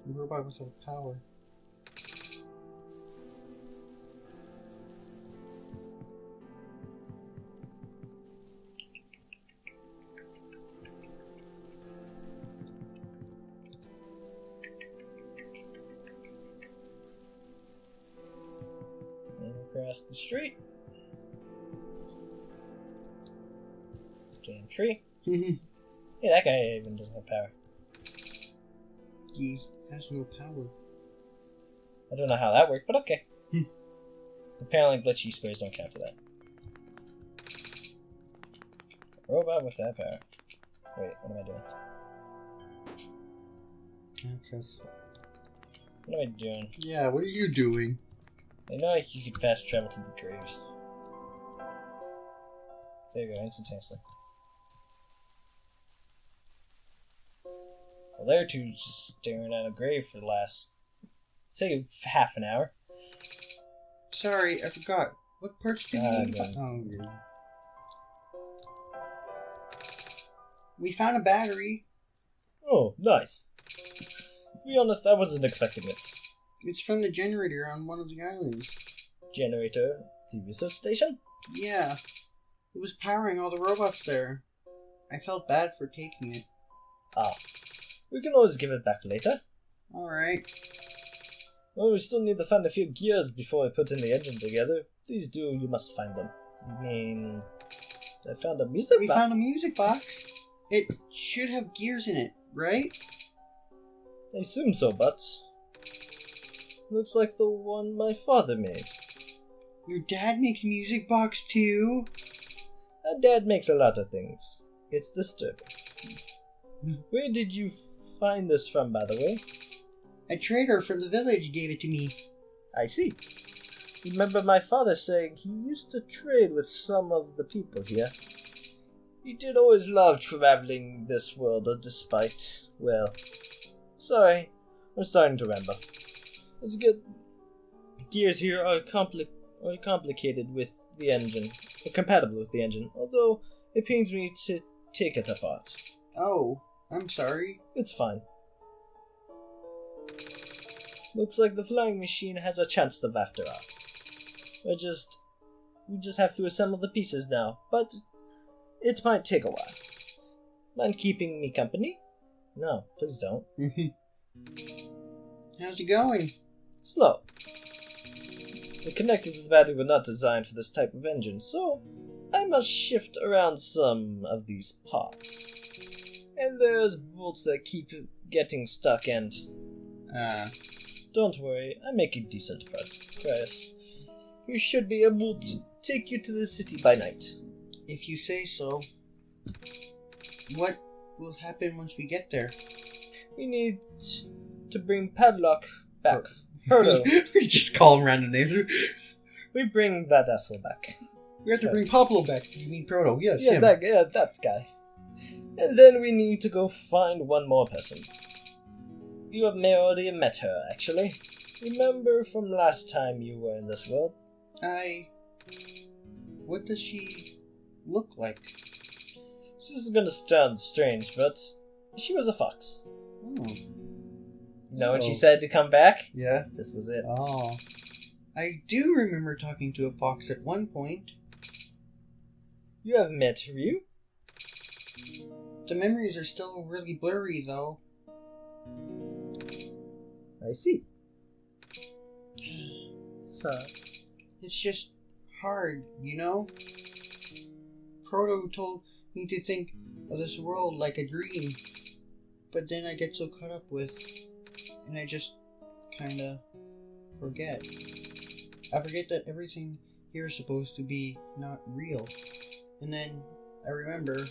The robot without power. And across the street. Damn tree. Hey, that guy even doesn't have power. He has no power. I don't know how that worked, but okay. Apparently glitchy squares don't count to that. Robot with that power. Wait, what am I doing? What am I doing? Yeah, what are you doing? I know you could fast travel to the graves. There you go, instantaneously. Well, they're two just staring at a grave for the last, say, half an hour. Sorry, I forgot. What parts did you need? Oh, yeah. We found a battery. Oh, nice. To be honest, I wasn't expecting it. It's from the generator on one of the islands. Generator? The research station? Yeah. It was powering all the robots there. I felt bad for taking it. Ah. We can always give it back later. Alright. Well, we still need to find a few gears before we put in the engine together. Please do, you must find them. I mean, I found a music box. We found a music box. It should have gears in it, right? I assume so, but... looks like the one my father made. Your dad makes a music box too? Our dad makes a lot of things. It's disturbing. Where did you find this from, by the way? A trader from the village gave it to me. I see. Remember my father saying he used to trade with some of the people here. He did always love traveling this world, despite, well... Sorry, I'm starting to remember. It's good. Gears here are complicated with the engine, or compatible with the engine, although it pains me to take it apart. Oh, I'm sorry. It's fine. Looks like the flying machine has a chance to after all. We just have to assemble the pieces now, but it might take a while. Mind keeping me company? No, please don't. How's it going? Slow. The connectors to the battery were not designed for this type of engine, so I must shift around some of these parts. And there's bolts that keep getting stuck and... Don't worry, I make a decent price. You should be able to take you to the city by night. If you say so. What will happen once we get there? We need to bring Padlock back. Proto. We just call him random names. We bring that asshole back. We have to bring Pablo back. You mean Proto? Yes, yeah, him. That guy. And then we need to go find one more person. You have already met her, actually. Remember from last time you were in this world? What does she look like? This is gonna sound strange, but she was a fox. Oh. You know when she said to come back? Yeah. This was it. Oh. I do remember talking to a fox at one point. You have met Ryu? The memories are still really blurry, though. I see. So... It's just hard, you know? Proto told me to think of this world like a dream. But then I get so caught up with... and I just kinda forget. I forget that everything here is supposed to be not real. And then I remember...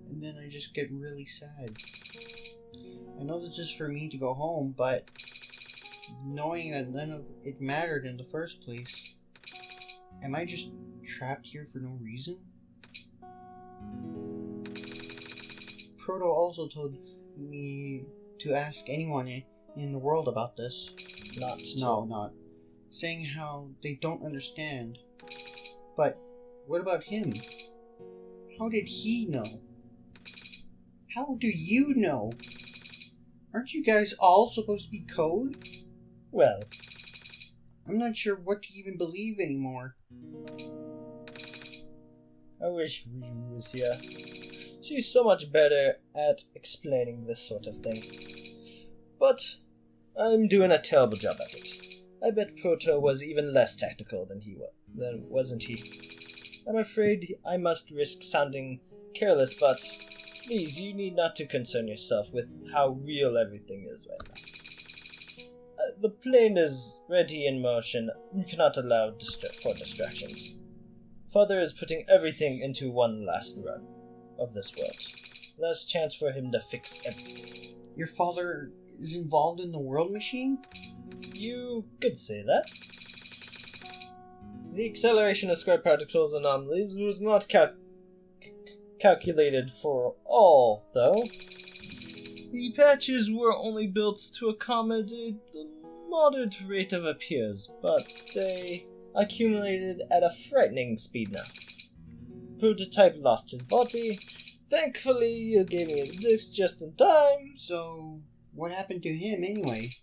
and then I just get really sad. I know this is for me to go home, but... knowing that none of it mattered in the first place, am I just trapped here for no reason? Proto also told me to ask anyone in the world about this. Not. Saying how they don't understand. But what about him? How did he know? How do you know? Aren't you guys all supposed to be code? Well, I'm not sure what to even believe anymore. I wish Ryu was here. She's so much better at explaining this sort of thing. But I'm doing a terrible job at it. I bet Proto was even less tactical than wasn't he? I'm afraid I must risk sounding careless, but please, you need not to concern yourself with how real everything is right now. The plane is ready in motion. You cannot allow for distractions. Father is putting everything into one last run of this world. Last chance for him to fix everything. Your father is involved in the world machine? You could say that. The acceleration of square particles anomalies was not calculated for all, though. The patches were only built to accommodate the moderate rate of appears, but they accumulated at a frightening speed now. Prototype lost his body. Thankfully, you gave me his discs just in time. So, what happened to him anyway?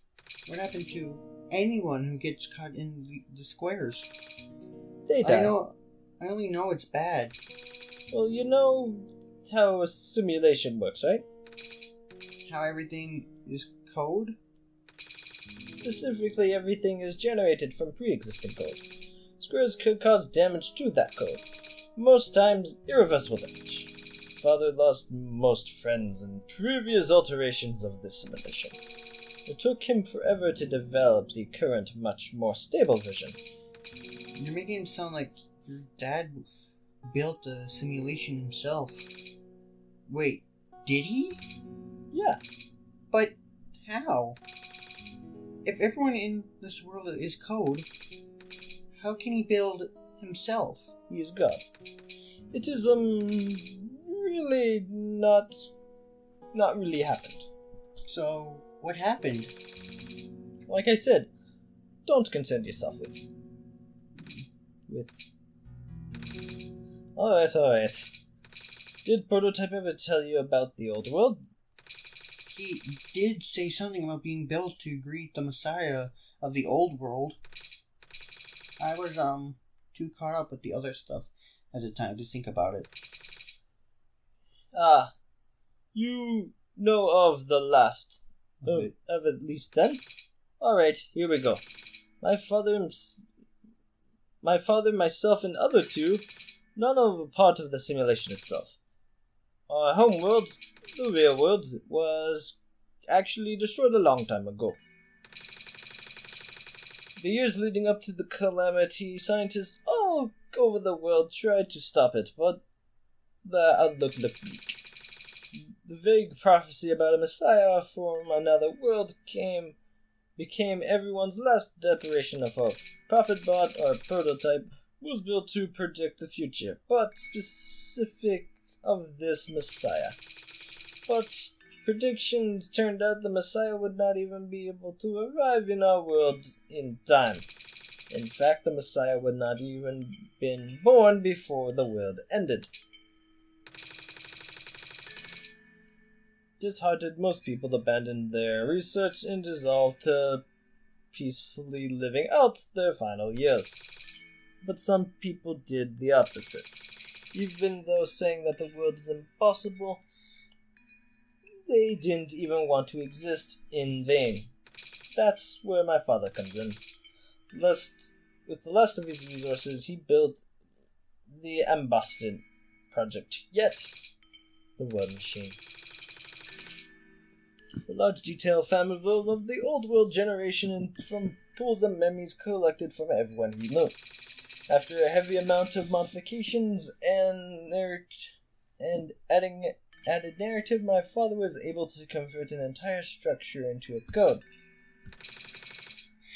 What happened to anyone who gets caught in the squares? They die. I only know it's bad. Well, you know how a simulation works, right? How everything is code? Specifically, everything is generated from pre-existing code. Squares could cause damage to that code. Most times, irreversible damage. Father lost most friends in previous alterations of this simulation. It took him forever to develop the current, much more stable version. You're making it sound like your dad built a simulation himself. Wait, did he? Yeah. But how? If everyone in this world is code, how can he build himself? He is God. It is, really not really happened. So, what happened? Like I said, don't concern yourself with... Alright. Did Prototype ever tell you about the old world? He did say something about being built to greet the Messiah of the old world. I was, too caught up with the other stuff at the time to think about it. Ah, you know of the last of at least then? Alright, here we go. My father, myself, and other two, none of a part of the simulation itself. Our home world, the real world, was actually destroyed a long time ago. The years leading up to the calamity, scientists all over the world tried to stop it, but the outlook looked bleak. The vague prophecy about a messiah from another world became everyone's last declaration of hope. Prophet Bot, or Prototype, was built to predict the future, but specific of this messiah. But predictions turned out the messiah would not even be able to arrive in our world in time. In fact, the messiah would not even been born before the world ended. Disheartened, most people abandoned their research and dissolved to peacefully living out their final years. But some people did the opposite. Even though saying that the world is impossible, they didn't even want to exist in vain. That's where my father comes in. With the last of his resources, he built the Ambassador project, yet the world machine. A large detailed family of the old world generation from pools of memories collected from everyone he knew. After a heavy amount of modifications and added narrative, my father was able to convert an entire structure into a code.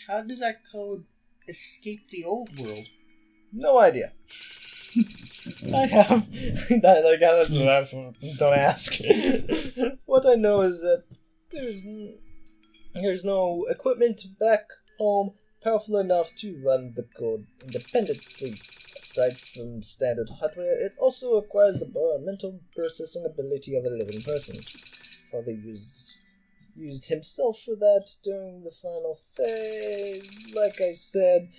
How did that code escape the old world? No idea. I have don't ask. What I know is that there's no equipment back home powerful enough to run the code independently. Aside from standard hardware, it also requires the mental processing ability of a living person. Father used used himself for that during the final phase. Like I said,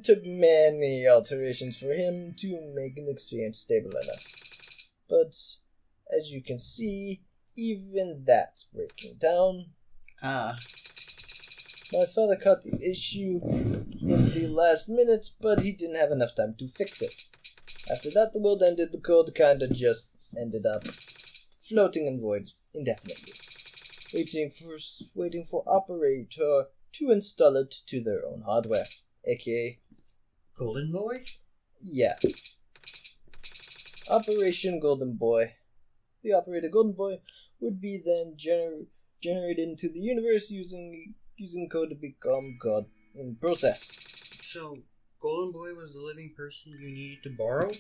took many alterations for him to make an experience stable enough. But, as you can see, even that's breaking down. My father caught the issue in the last minute, but he didn't have enough time to fix it. After that, the world ended. The code kinda just ended up floating in void indefinitely, waiting for operator to install it to their own hardware, aka Golden Boy? Yeah. Operation Golden Boy. The operator Golden Boy would be then generated into the universe using code to become God in process. So, Golden Boy was the living person you needed to borrow?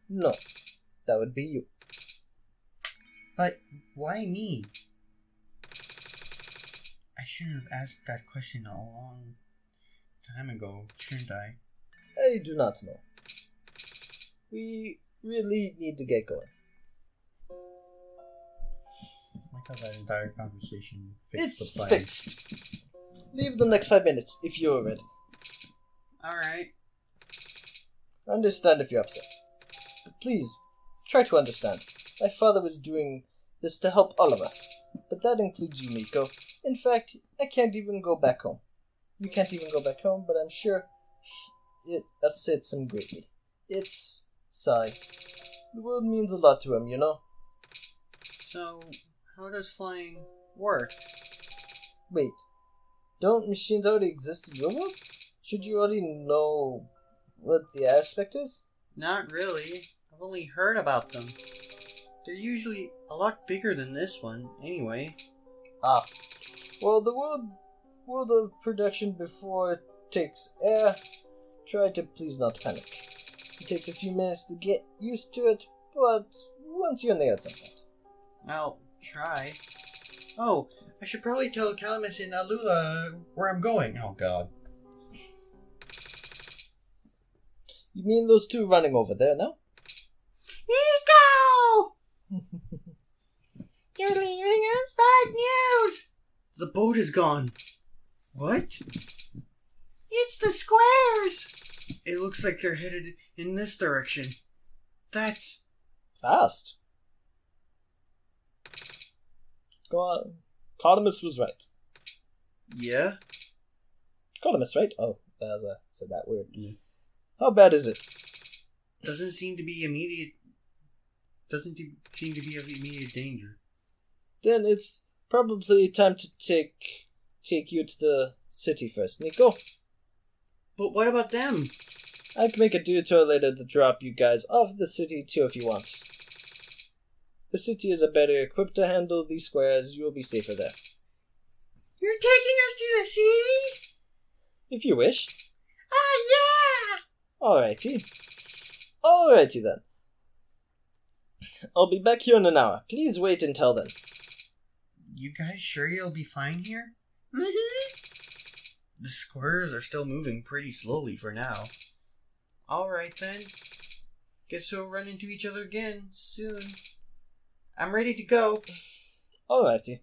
No, that would be you. But why me? I shouldn't have asked that question a long time ago, shouldn't I? I do not know. We really need to get going. I thought that entire conversation fixed It's the plan. fixed. Leave the next 5 minutes if you're ready. Alright. I understand if you're upset. But please, try to understand. My father was doing this to help all of us. But that includes you, Miko. In fact, I can't even go back home. You can't even go back home, but I'm sure it upsets him greatly. It's Sai. The world means a lot to him, you know? So, how does flying work? Wait, don't machines already exist in your world? Should you already know what the aspect is? Not really. I've only heard about them. They're usually a lot bigger than this one, anyway. Ah. Well, the world of production before it takes air. Try to please not panic. It takes a few minutes to get used to it, but once you're in the outside point. I'll try. Oh, I should probably tell Calamus and Alula where I'm going. Oh god. You mean those two running over there now? Nico! You're leaving us bad news! The boat is gone. What? It's the squares! It looks like they're headed in this direction. That's... Fast. Codamus was right. Yeah? Codamus, right? Oh, I said that weird. How bad is it? Doesn't seem to be immediate... Doesn't seem to be of immediate danger. Then it's probably time to take you to the city first, Nico. But what about them? I can make a detour later to drop you guys off the city too if you want. The city is better equipped to handle these squares. You will be safer there. You're taking us to the city? If you wish. Oh, yeah! Alrighty then. I'll be back here in an hour. Please wait until then. You guys sure you'll be fine here? Mm-hmm. The squares are still moving pretty slowly for now. Alright then. Guess we'll run into each other again soon. I'm ready to go. Alrighty.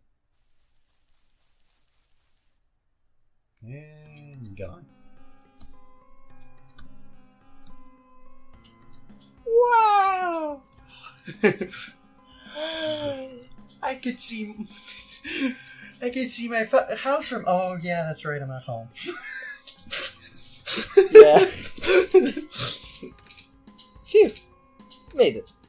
And gone. Wow! I could see my house from... Oh, yeah, that's right, I'm at home. Yeah. Phew. Made it.